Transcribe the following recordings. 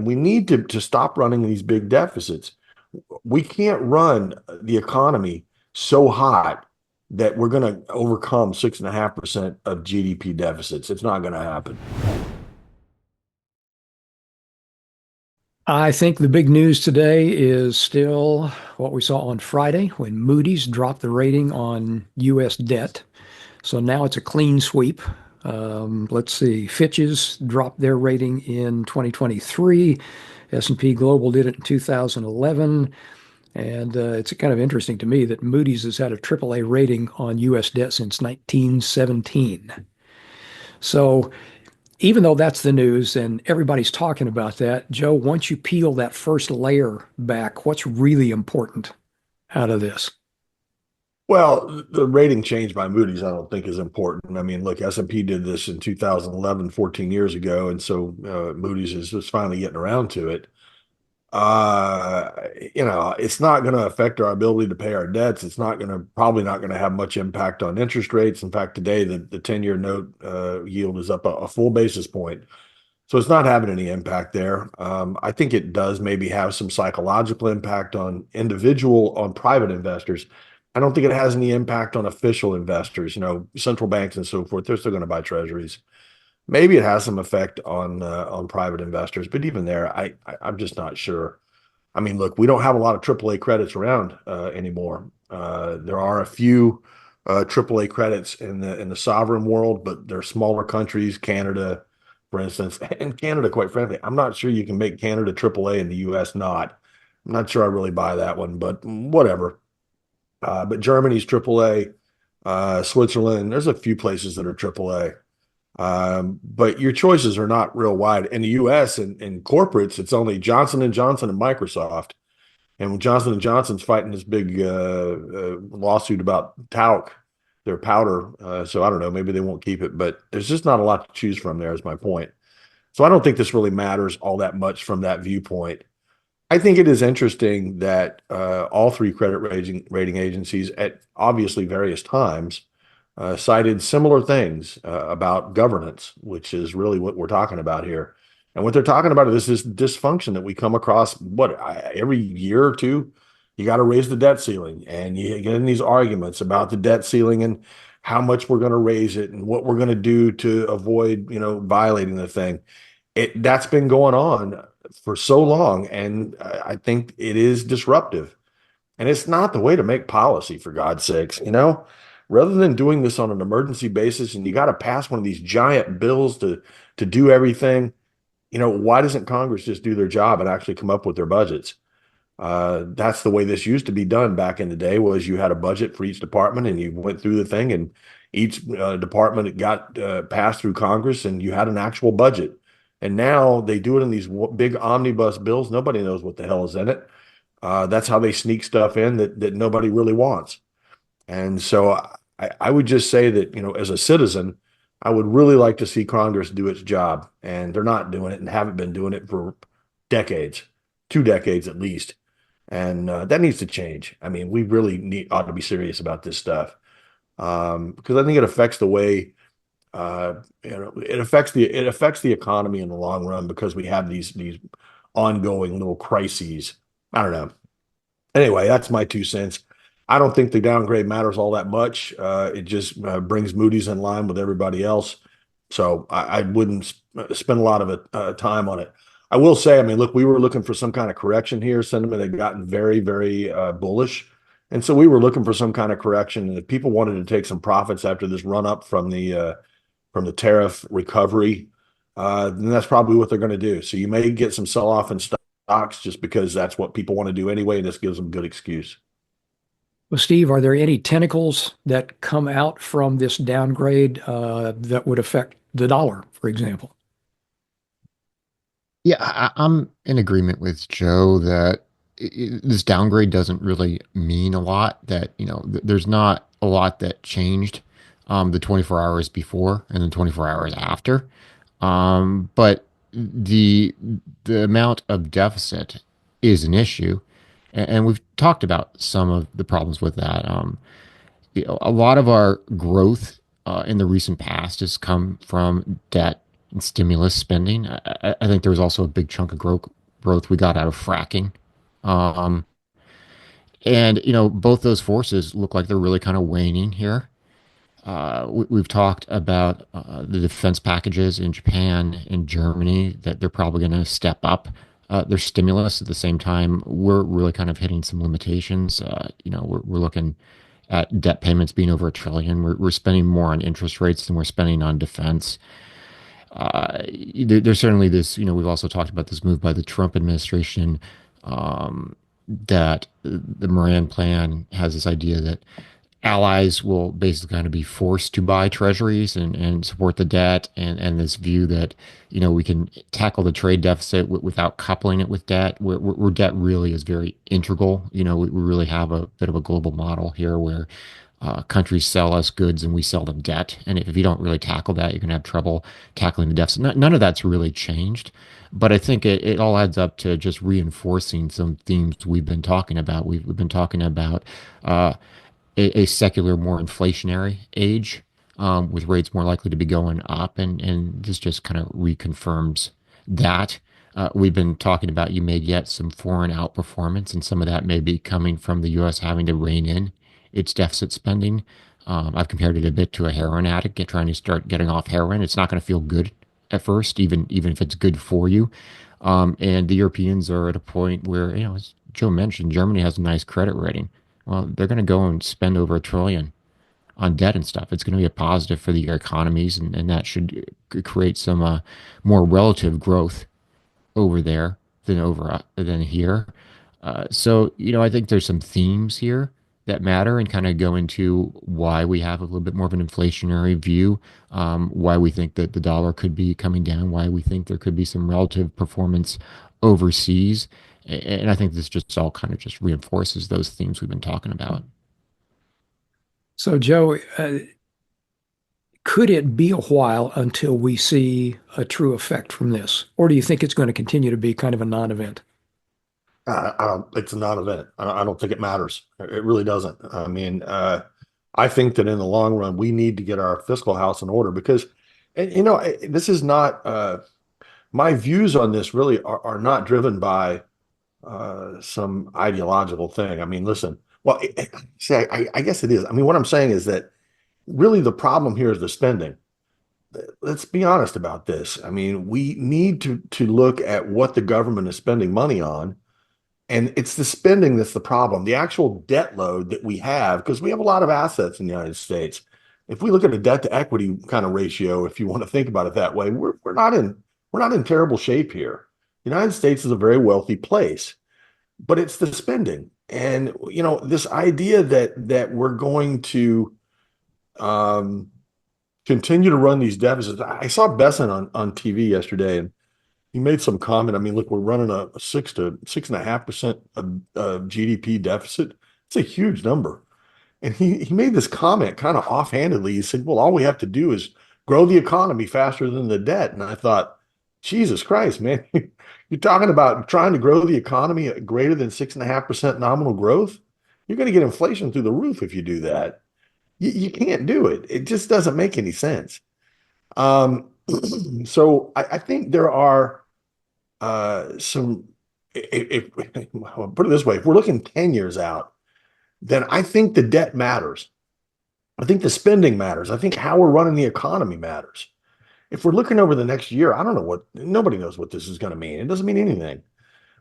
we need to stop running these big deficits. We can't run the economy so hot that we're going to overcome 6.5% of GDP deficits. It's not going to happen. I think the big news today is still what we saw on Friday when Moody's dropped the rating on U.S. debt. So now it's a clean sweep. Let's see, Fitch's dropped their rating in 2023. S&P Global did it in 2011. And it's kind of interesting to me that Moody's has had a AAA rating on U.S. debt since 1917. So even though that's the news and everybody's talking about that, Joe, once you peel that first layer back, what's really important out of this? Well, the rating change by Moody's, I don't think is important. I mean, look, S&P did this in 2011, 14 years ago, and so Moody's is just finally getting around to it. Uh, it's not going to affect our ability to pay our debts. It's not going to probably not going to have much impact on interest rates. In fact, today the 10-year note yield is up a full basis point. So it's not having any impact there. I think it does maybe have some psychological impact on private investors. I don't think it has any impact on official investors, central banks and so forth. They're still going to buy treasuries. Maybe it has some effect on private investors, but even there, I'm just not sure. I mean, look, we don't have a lot of AAA credits around anymore. There are a few AAA credits in the sovereign world, but they're smaller countries, Canada, for instance, and Canada, quite frankly, I'm not sure you can make Canada AAA and the U.S. not. I'm not sure I really buy that one, but whatever. But Germany's AAA, Switzerland, there's a few places that are AAA. But your choices are not real wide. In the U.S. and corporates, it's only Johnson and Johnson and Microsoft. And when Johnson and Johnson's fighting this big lawsuit about talc, their powder. So I don't know, maybe they won't keep it, but there's just not a lot to choose from there is my point. So I don't think this really matters all that much from that viewpoint. I think it is interesting that all three credit rating agencies at obviously various times cited similar things about governance, which is really what we're talking about here. And what they're talking about is this dysfunction that we come across, every year or two, you got to raise the debt ceiling. And you get in these arguments about the debt ceiling and how much we're going to raise it and what we're going to do to avoid, violating the thing. That's been going on for so long. And I think it is disruptive. And it's not the way to make policy, for God's sakes, rather than doing this on an emergency basis and you got to pass one of these giant bills to do everything, why doesn't Congress just do their job and actually come up with their budgets? That's the way this used to be done back in the day, was you had a budget for each department and you went through the thing and each department got passed through Congress and you had an actual budget. And now they do it in these big omnibus bills. Nobody knows what the hell is in it. That's how they sneak stuff in that nobody really wants. And so I would just say that, as a citizen, I would really like to see Congress do its job. And they're not doing it and haven't been doing it for decades, 2 decades at least. And that needs to change. I mean, we really ought to be serious about this stuff because I think it affects the way, it affects the economy in the long run because we have these ongoing little crises. I don't know. Anyway, that's my 2 cents. I don't think the downgrade matters all that much. It just brings Moody's in line with everybody else. So I wouldn't spend a lot of time on it. I will say, I mean, look, we were looking for some kind of correction here. Sentiment had gotten very, very bullish. And so we were looking for some kind of correction. And if people wanted to take some profits after this run up from the tariff recovery, then that's probably what they're going to do. So you may get some sell off in stocks just because that's what people want to do anyway. And this gives them a good excuse. Well, Steve, are there any tentacles that come out from this downgrade that would affect the dollar, for example? Yeah, I'm in agreement with Joe that this downgrade doesn't really mean a lot. That there's not a lot that changed the 24 hours before and then 24 hours after. But the amount of deficit is an issue, and we've talked about some of the problems with that. A lot of our growth in the recent past has come from debt and stimulus spending. I think there was also a big chunk of growth we got out of fracking. Um, and both those forces look like they're really kind of waning here. We've talked about the defense packages in Japan and Germany that they're probably going to step up their stimulus. At the same time, we're really kind of hitting some limitations. We're looking at debt payments being over $1 trillion. We're spending more on interest rates than we're spending on defense. There's certainly this, we've also talked about this move by the Trump administration, that the Moran plan has this idea that allies will basically kind of be forced to buy treasuries and support the debt, and this view that we can tackle the trade deficit without coupling it with debt, where debt really is very integral. We really have a bit of a global model here where countries sell us goods and we sell them debt, and if you don't really tackle that, you're going to have trouble tackling the deficit. None of that's really changed, but I think it all adds up to just reinforcing some themes we've been talking about. We've been talking about a secular, more inflationary age, with rates more likely to be going up, and this just kind of reconfirms that. We've been talking about you may get some foreign outperformance, and some of that may be coming from the U.S. having to rein in its deficit spending. I've compared it a bit to a heroin addict trying to start getting off heroin. It's not going to feel good at first, even if it's good for you. And the Europeans are at a point where, as Joe mentioned, Germany has a nice credit rating. Well, they're going to go and spend over $1 trillion on debt and stuff. It's going to be a positive for their economies, and that should create some more relative growth over there than here. So I think there's some themes here that matter and kind of go into why we have a little bit more of an inflationary view, why we think that the dollar could be coming down, why we think there could be some relative performance overseas. And I think this just all kind of just reinforces those themes we've been talking about. So, Joe, could it be a while until we see a true effect from this? Or do you think it's going to continue to be kind of a non-event? It's a non-event. I don't think it matters. It really doesn't. I mean, I think that in the long run, we need to get our fiscal house in order because, and this is not my views on this really are not driven by some ideological thing. I mean, listen, well, see, I guess it is. I mean, what I'm saying is that really the problem here is the spending. Let's be honest about this. I mean, we need to look at what the government is spending money on, and it's the spending that's the problem. The actual debt load that we have, because we have a lot of assets in the United States. If we look at a debt to equity kind of ratio, if you want to think about it that way, we're not in terrible shape here. The United States is a very wealthy place, but it's the spending. And this idea that we're going to continue to run these deficits. I saw Besson on TV yesterday, and he made some comment. I mean, look, we're running a 6.5% of GDP deficit. It's a huge number. And he made this comment kind of offhandedly. He said, well, all we have to do is grow the economy faster than the debt. And I thought, Jesus Christ, man, you're talking about trying to grow the economy at greater than 6.5% nominal growth? You're going to get inflation through the roof if you do that. You can't do it. It just doesn't make any sense. So I think there are some, I'll put it this way, if we're looking 10 years out, then I think the debt matters. I think the spending matters. I think how we're running the economy matters. If we're looking over the next year, I don't know nobody knows what this is going to mean. It doesn't mean anything.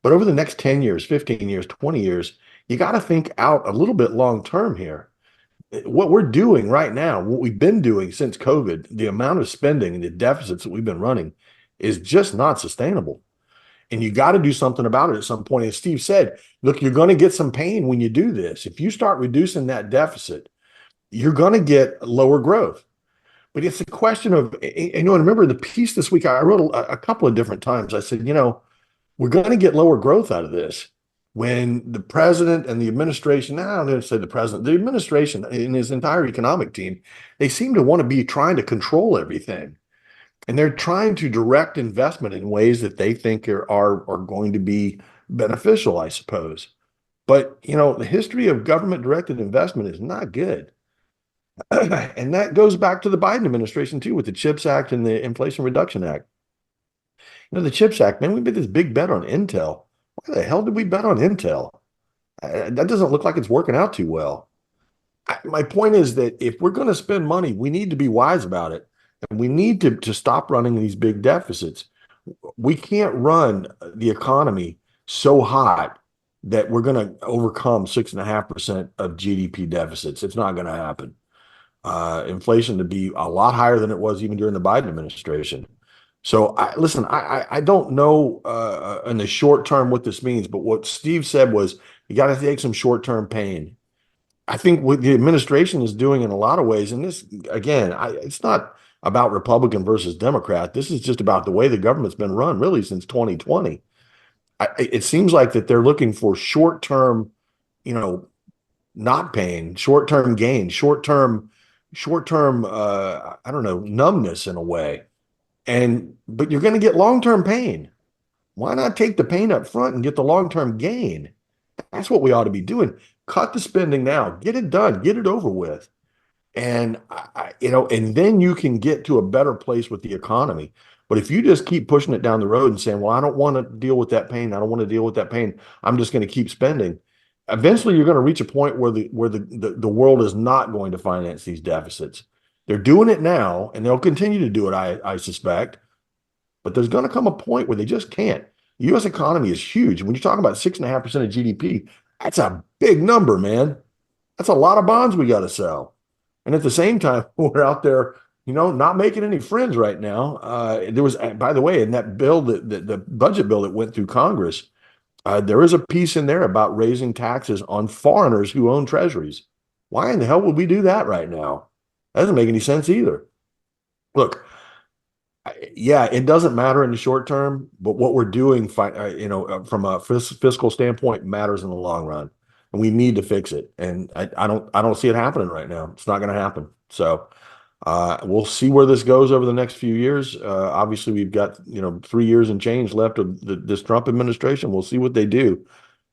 But over the next 10 years, 15 years, 20 years, you got to think out a little bit long term here. What we're doing right now, what we've been doing since COVID, the amount of spending and the deficits that we've been running is just not sustainable. And you got to do something about it at some point. As Steve said, look, you're going to get some pain when you do this. If you start reducing that deficit, you're going to get lower growth. But it's a question of, and remember the piece this week, I wrote a couple of different times. I said, we're going to get lower growth out of this when the president and the administration, I don't even say the president, the administration and his entire economic team, they seem to want to be trying to control everything. And they're trying to direct investment in ways that they think are going to be beneficial, I suppose. But, the history of government directed investment is not good. And that goes back to the Biden administration, too, with the CHIPS Act and the Inflation Reduction Act. The CHIPS Act, man, we made this big bet on Intel. Why the hell did we bet on Intel? That doesn't look like it's working out too well. My point is that if we're going to spend money, we need to be wise about it. And we need to stop running these big deficits. We can't run the economy so hot that we're going to overcome 6.5% of GDP deficits. It's not going to happen. Inflation to be a lot higher than it was even during the Biden administration. So listen, I don't know in the short term what this means, but what Steve said was you got to take some short term pain. I think what the administration is doing in a lot of ways, and this again, it's not about Republican versus Democrat. This is just about the way the government's been run really since 2020. It seems like that they're looking for short term, you know, not pain, short term gain, short term, I don't know, numbness in a way. But you're going to get long term pain. Why not take the pain up front and get the long term gain? That's what we ought to be doing. Cut the spending now, get it done, get it over with. And and then you can get to a better place with the economy. But if you just keep pushing it down the road and saying, well, I don't want to deal with that pain. I don't want to deal with that pain. I'm just going to keep spending. Eventually you're going to reach a point where the world is not going to finance these deficits. They're doing it now, and they'll continue to do it, I suspect. But there's going to come a point where they just can't. The U.S. economy is huge. When you're talking about 6.5% of GDP, that's a big number, man. That's a lot of bonds we got to sell. And at the same time, we're out there, not making any friends right now. There was, by the way, in that bill, the budget bill that went through Congress, there is a piece in there about raising taxes on foreigners who own treasuries. Why in the hell would we do that right now? That doesn't make any sense either. Look, yeah, it doesn't matter in the short term, but what we're doing, from a fiscal standpoint, matters in the long run, and we need to fix it. And I don't see it happening right now. It's not going to happen. So we'll see where this goes over the next few years. Obviously, we've got 3 years and change left of this Trump administration. We'll see what they do.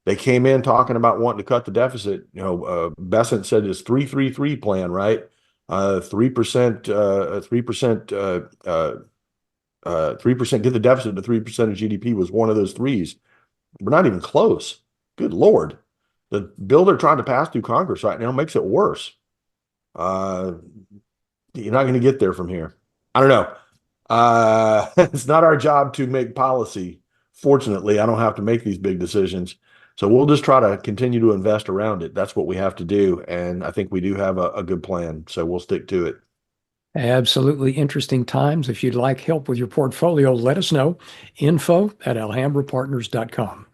They came in talking about wanting to cut the deficit. Bessent said his 3-3-3 plan, right? 3%, 3%, get the deficit to 3% of GDP was one of those threes. We're not even close. Good Lord. The bill they're trying to pass through Congress right now makes it worse. You're not going to get there from here. I don't know. It's not our job to make policy. Fortunately, I don't have to make these big decisions. So we'll just try to continue to invest around it. That's what we have to do. And I think we do have a good plan. So we'll stick to it. Absolutely interesting times. If you'd like help with your portfolio, let us know. Info@alhambrapartners.com.